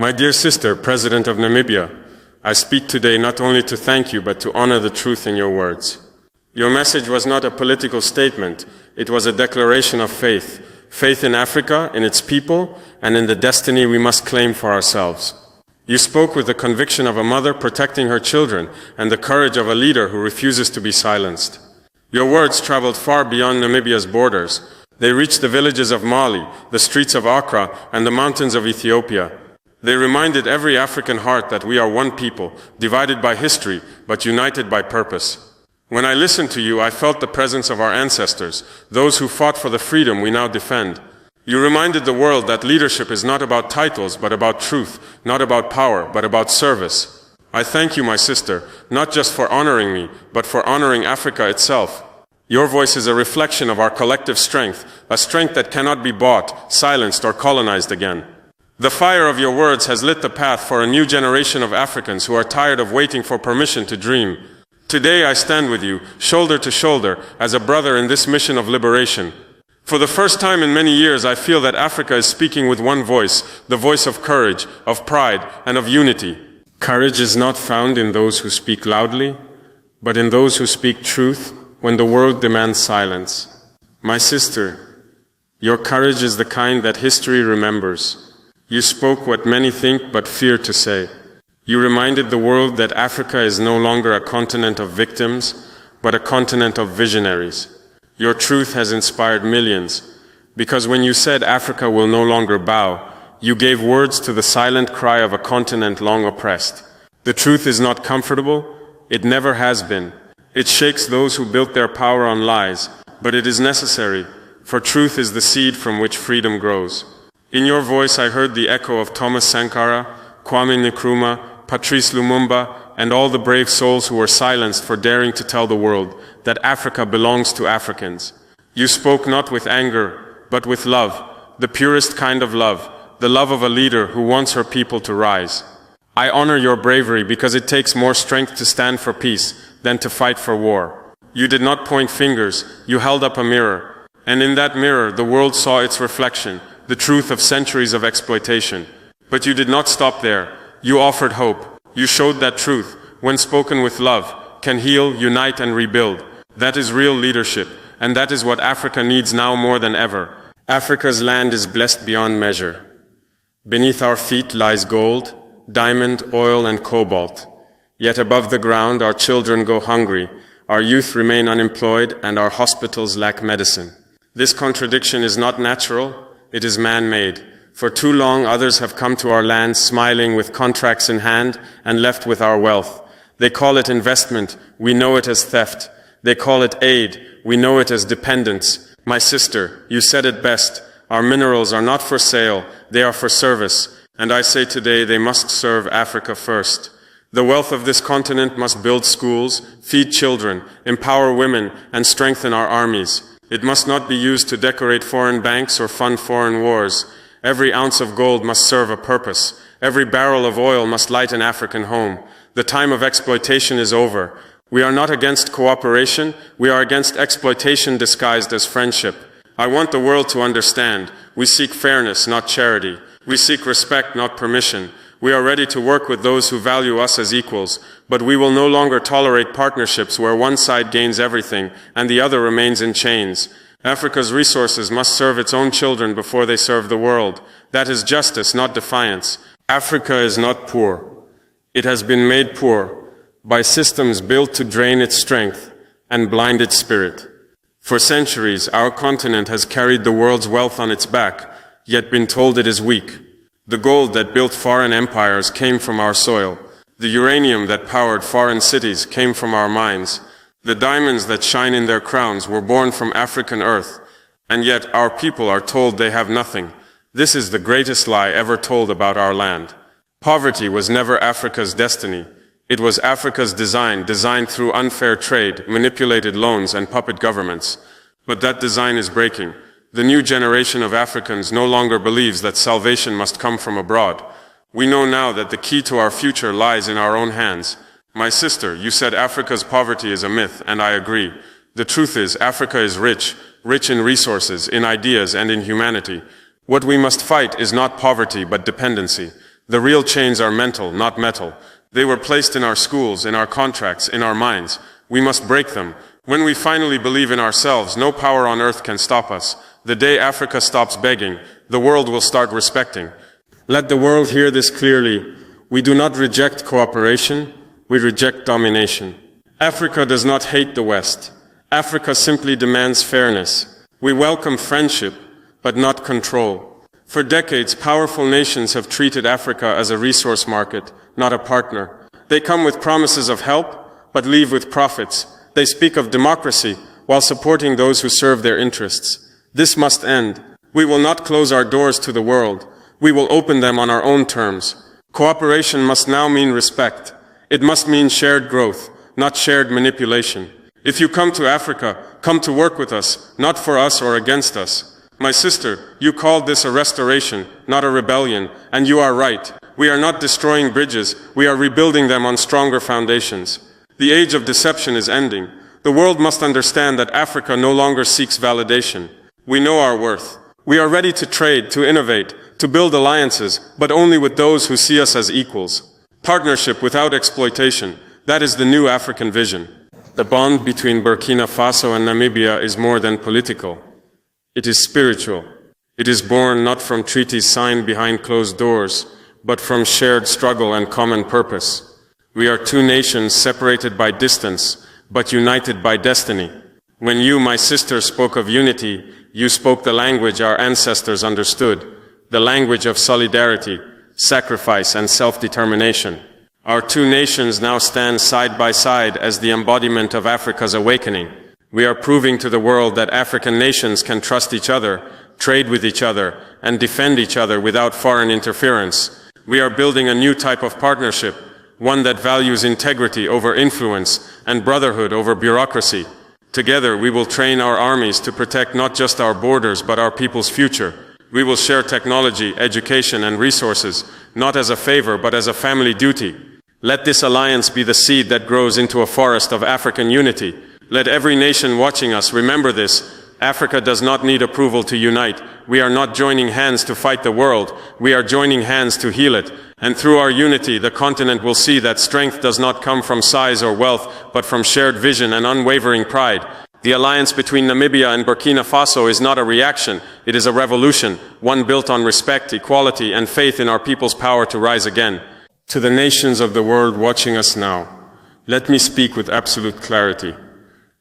My dear sister, President of Namibia, I speak today not only to thank you, but to honor the truth in your words. Your message was not a political statement, it was a declaration of faith. Faith in Africa, in its people, and in the destiny we must claim for ourselves. You spoke with the conviction of a mother protecting her children and the courage of a leader who refuses to be silenced. Your words traveled far beyond Namibia's borders. They reached the villages of Mali, the streets of Accra, and the mountains of Ethiopia. They reminded every African heart that we are one people, divided by history, but united by purpose. When I listened to you, I felt the presence of our ancestors, those who fought for the freedom we now defend. You reminded the world that leadership is not about titles, but about truth, not about power, but about service. I thank you, my sister, not just for honoring me, but for honoring Africa itself. Your voice is a reflection of our collective strength, a strength that cannot be bought, silenced, or colonized again. The fire of your words has lit the path for a new generation of Africans who are tired of waiting for permission to dream. Today I stand with you, shoulder to shoulder, as a brother in this mission of liberation. For the first time in many years, I feel that Africa is speaking with one voice, the voice of courage, of pride, and of unity. Courage is not found in those who speak loudly, but in those who speak truth when the world demands silence. My sister, your courage is the kind that history remembers. You spoke what many think but fear to say. You reminded the world that Africa is no longer a continent of victims, but a continent of visionaries. Your truth has inspired millions, because when you said Africa will no longer bow, you gave words to the silent cry of a continent long oppressed. The truth is not comfortable, it never has been. It shakes those who built their power on lies, but it is necessary, for truth is the seed from which freedom grows. In your voice I heard the echo of Thomas Sankara, Kwame Nkrumah, Patrice Lumumba, and all the brave souls who were silenced for daring to tell the world that Africa belongs to Africans. You spoke not with anger, but with love, the purest kind of love, the love of a leader who wants her people to rise. I honor your bravery because it takes more strength to stand for peace than to fight for war. You did not point fingers, you held up a mirror, and in that mirror the world saw its reflection, the truth of centuries of exploitation. But you did not stop there. You offered hope. You showed that truth, when spoken with love, can heal, unite, and rebuild. That is real leadership, and that is what Africa needs now more than ever. Africa's land is blessed beyond measure. Beneath our feet lies gold, diamond, oil, and cobalt. Yet above the ground our children go hungry, our youth remain unemployed, and our hospitals lack medicine. This contradiction is not natural, it is man-made. For too long others have come to our land smiling with contracts in hand and left with our wealth. They call it investment, we know it as theft. They call it aid, we know it as dependence. My sister, you said it best. Our minerals are not for sale, they are for service. And I say today they must serve Africa first. The wealth of this continent must build schools, feed children, empower women, and strengthen our armies. It must not be used to decorate foreign banks or fund foreign wars. Every ounce of gold must serve a purpose. Every barrel of oil must light an African home. The time of exploitation is over. We are not against cooperation, we are against exploitation disguised as friendship. I want the world to understand. We seek fairness, not charity. We seek respect, not permission. We are ready to work with those who value us as equals, but we will no longer tolerate partnerships where one side gains everything and the other remains in chains. Africa's resources must serve its own children before they serve the world. That is justice, not defiance. Africa is not poor. It has been made poor by systems built to drain its strength and blind its spirit. For centuries, our continent has carried the world's wealth on its back, yet been told it is weak. The gold that built foreign empires came from our soil. The uranium that powered foreign cities came from our mines. The diamonds that shine in their crowns were born from African earth, and yet our people are told they have nothing. This is the greatest lie ever told about our land. Poverty was never Africa's destiny. It was Africa's design, designed through unfair trade, manipulated loans, and puppet governments. But that design is breaking. The new generation of Africans no longer believes that salvation must come from abroad. We know now that the key to our future lies in our own hands. My sister, you said Africa's poverty is a myth, and I agree. The truth is, Africa is rich in resources, in ideas, and in humanity. What we must fight is not poverty, but dependency. The real chains are mental, not metal. They were placed in our schools, in our contracts, in our minds. We must break them. When we finally believe in ourselves, no power on earth can stop us. The day Africa stops begging, the world will start respecting. Let the world hear this clearly. We do not reject cooperation, we reject domination. Africa does not hate the West. Africa simply demands fairness. We welcome friendship, but not control. For decades, powerful nations have treated Africa as a resource market, not a partner. They come with promises of help, but leave with profits. They speak of democracy while supporting those who serve their interests. This must end. We will not close our doors to the world. We will open them on our own terms. Cooperation must now mean respect. It must mean shared growth, not shared manipulation. If you come to Africa, come to work with us, not for us or against us. My sister, you called this a restoration, not a rebellion, and you are right. We are not destroying bridges, we are rebuilding them on stronger foundations. The age of deception is ending. The world must understand that Africa no longer seeks validation. We know our worth. We are ready to trade, to innovate, to build alliances, but only with those who see us as equals. Partnership without exploitation, that is the new African vision. The bond between Burkina Faso and Namibia is more than political. It is spiritual. It is born not from treaties signed behind closed doors, but from shared struggle and common purpose. We are two nations separated by distance, but united by destiny. When you, my sister, spoke of unity, you spoke the language our ancestors understood, the language of solidarity, sacrifice, and self-determination. Our two nations now stand side by side as the embodiment of Africa's awakening. We are proving to the world that African nations can trust each other, trade with each other, and defend each other without foreign interference. We are building a new type of partnership, one that values integrity over influence and brotherhood over bureaucracy. Together, we will train our armies to protect not just our borders, but our people's future. We will share technology, education, and resources, not as a favor, but as a family duty. Let this alliance be the seed that grows into a forest of African unity. Let every nation watching us remember this. Africa does not need approval to unite. We are not joining hands to fight the world. We are joining hands to heal it. And through our unity, the continent will see that strength does not come from size or wealth, but from shared vision and unwavering pride. The alliance between Namibia and Burkina Faso is not a reaction. It is a revolution, one built on respect, equality, and faith in our people's power to rise again. To the nations of the world watching us now, let me speak with absolute clarity.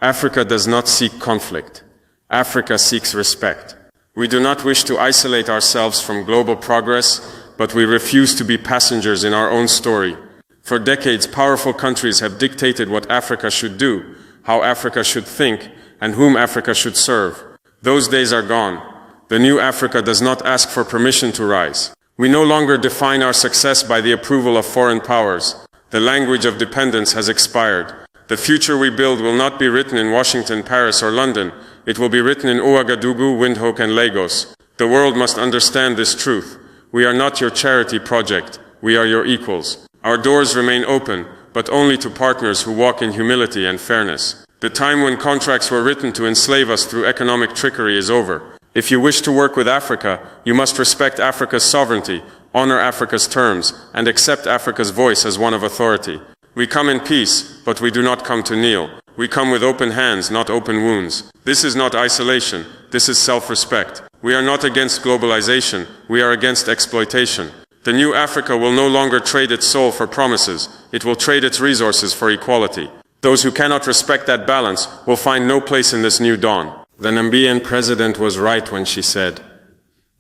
Africa does not seek conflict. Africa seeks respect. We do not wish to isolate ourselves from global progress, but we refuse to be passengers in our own story. For decades, powerful countries have dictated what Africa should do, how Africa should think, and whom Africa should serve. Those days are gone. The new Africa does not ask for permission to rise. We no longer define our success by the approval of foreign powers. The language of dependence has expired. The future we build will not be written in Washington, Paris, or London. It will be written in Ouagadougou, Windhoek, and Lagos. The world must understand this truth. We are not your charity project. We are your equals. Our doors remain open, but only to partners who walk in humility and fairness. The time when contracts were written to enslave us through economic trickery is over. If you wish to work with Africa, you must respect Africa's sovereignty, honor Africa's terms, and accept Africa's voice as one of authority. We come in peace, but we do not come to kneel. We come with open hands, not open wounds. This is not isolation. This is self-respect. We are not against globalization. We are against exploitation. The new Africa will no longer trade its soul for promises. It will trade its resources for equality. Those who cannot respect that balance will find no place in this new dawn. The Namibian president was right when she said,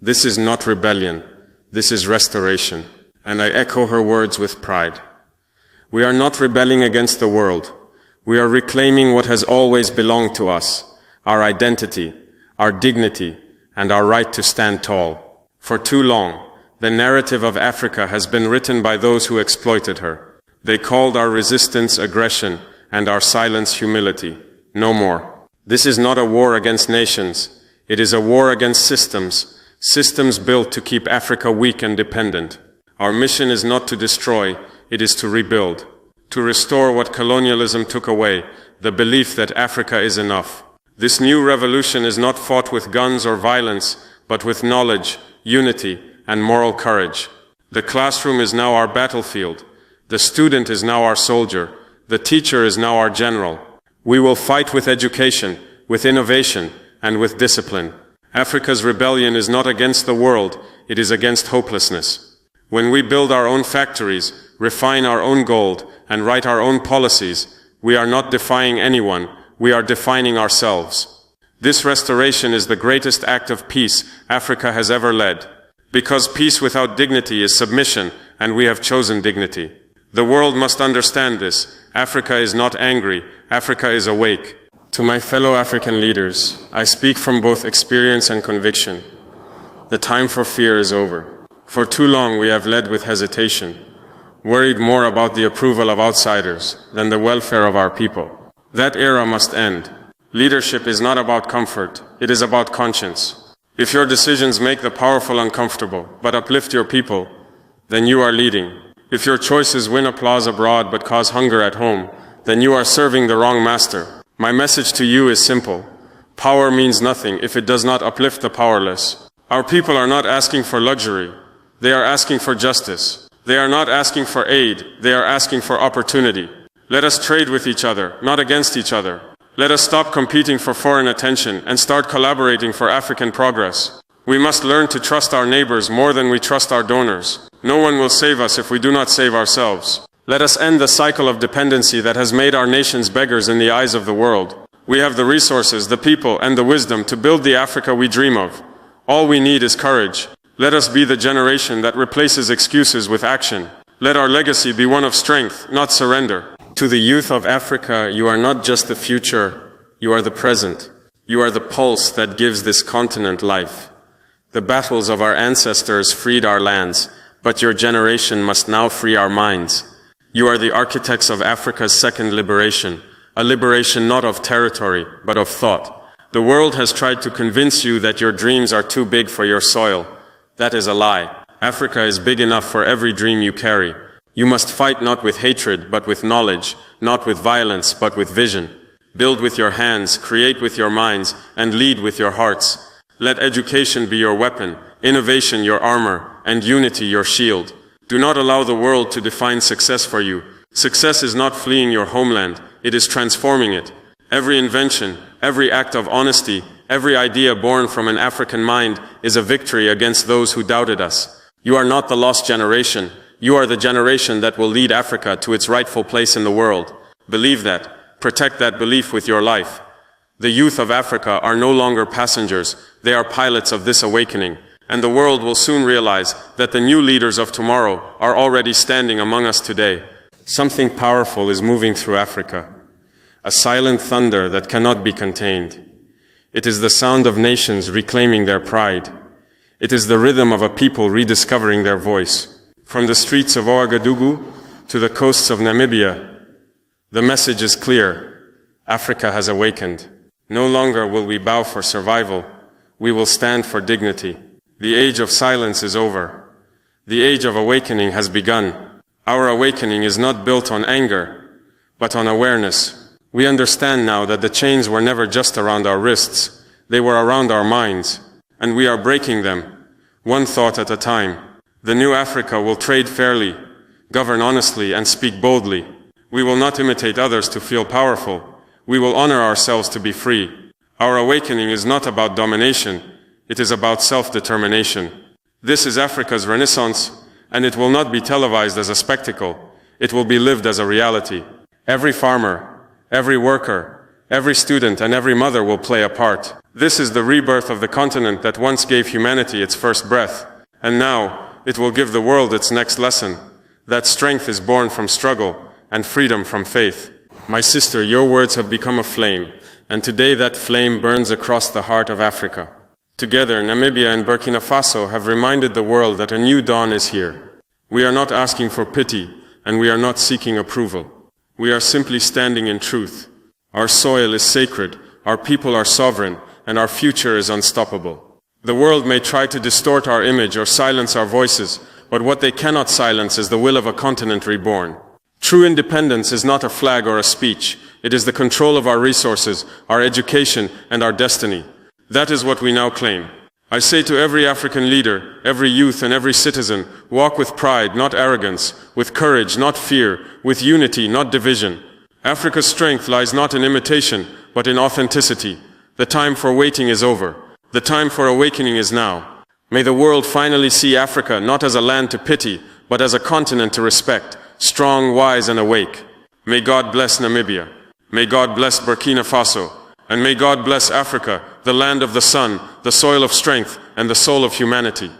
"This is not rebellion. This is restoration." And I echo her words with pride. We are not rebelling against the world. We are reclaiming what has always belonged to us, our identity, our dignity, and our right to stand tall. For too long, the narrative of Africa has been written by those who exploited her. They called our resistance aggression and our silence humility. No more. This is not a war against nations. It is a war against systems, systems built to keep Africa weak and dependent. Our mission is not to destroy, it is to rebuild, to restore what colonialism took away, the belief that Africa is enough. This new revolution is not fought with guns or violence, but with knowledge, unity, and moral courage. The classroom is now our battlefield. The student is now our soldier. The teacher is now our general. We will fight with education, with innovation, and with discipline. Africa's rebellion is not against the world, it is against hopelessness. When we build our own factories, refine our own gold, and write our own policies, we are not defying anyone, we are defining ourselves. This restoration is the greatest act of peace Africa has ever led. Because peace without dignity is submission, and we have chosen dignity. The world must understand this. Africa is not angry, Africa is awake. To my fellow African leaders, I speak from both experience and conviction. The time for fear is over. For too long we have led with hesitation, worried more about the approval of outsiders than the welfare of our people. That era must end. Leadership is not about comfort, it is about conscience. If your decisions make the powerful uncomfortable, but uplift your people, then you are leading. If your choices win applause abroad but cause hunger at home, then you are serving the wrong master. My message to you is simple. Power means nothing if it does not uplift the powerless. Our people are not asking for luxury. They are asking for justice. They are not asking for aid. They are asking for opportunity. Let us trade with each other, not against each other. Let us stop competing for foreign attention and start collaborating for African progress. We must learn to trust our neighbors more than we trust our donors. No one will save us if we do not save ourselves. Let us end the cycle of dependency that has made our nations beggars in the eyes of the world. We have the resources, the people, and the wisdom to build the Africa we dream of. All we need is courage. Let us be the generation that replaces excuses with action. Let our legacy be one of strength, not surrender. To the youth of Africa, you are not just the future, you are the present. You are the pulse that gives this continent life. The battles of our ancestors freed our lands, but your generation must now free our minds. You are the architects of Africa's second liberation, a liberation not of territory, but of thought. The world has tried to convince you that your dreams are too big for your soil. That is a lie. Africa is big enough for every dream you carry. You must fight not with hatred, but with knowledge, not with violence, but with vision. Build with your hands, create with your minds, and lead with your hearts. Let education be your weapon, innovation your armor, and unity your shield. Do not allow the world to define success for you. Success is not fleeing your homeland, it is transforming it. Every invention, every act of honesty, every idea born from an African mind is a victory against those who doubted us. You are not the lost generation. You are the generation that will lead Africa to its rightful place in the world. Believe that. Protect that belief with your life. The youth of Africa are no longer passengers. They are pilots of this awakening. And the world will soon realize that the new leaders of tomorrow are already standing among us today. Something powerful is moving through Africa. A silent thunder that cannot be contained. It is the sound of nations reclaiming their pride. It is the rhythm of a people rediscovering their voice. From the streets of Ouagadougou to the coasts of Namibia, the message is clear. Africa has awakened. No longer will we bow for survival. We will stand for dignity. The age of silence is over. The age of awakening has begun. Our awakening is not built on anger, but on awareness. We understand now that the chains were never just around our wrists. They were around our minds. And we are breaking them, one thought at a time. The new Africa will trade fairly, govern honestly, and speak boldly. We will not imitate others to feel powerful. We will honor ourselves to be free. Our awakening is not about domination. It is about self-determination. This is Africa's renaissance, and it will not be televised as a spectacle. It will be lived as a reality. Every farmer, every worker, every student, and every mother will play a part. This is the rebirth of the continent that once gave humanity its first breath, and now it will give the world its next lesson. That strength is born from struggle and freedom from faith. My sister, your words have become a flame, and today that flame burns across the heart of Africa. Together, Namibia and Burkina Faso have reminded the world that a new dawn is here. We are not asking for pity, and we are not seeking approval. We are simply standing in truth. Our soil is sacred, our people are sovereign, and our future is unstoppable. The world may try to distort our image or silence our voices, but what they cannot silence is the will of a continent reborn. True independence is not a flag or a speech. It is the control of our resources, our education, and our destiny. That is what we now claim. I say to every African leader, every youth and every citizen, walk with pride, not arrogance, with courage, not fear, with unity, not division. Africa's strength lies not in imitation, but in authenticity. The time for waiting is over. The time for awakening is now. May the world finally see Africa not as a land to pity, but as a continent to respect, strong, wise, and awake. May God bless Namibia. May God bless Burkina Faso. And may God bless Africa, the land of the sun, the soil of strength, and the soul of humanity.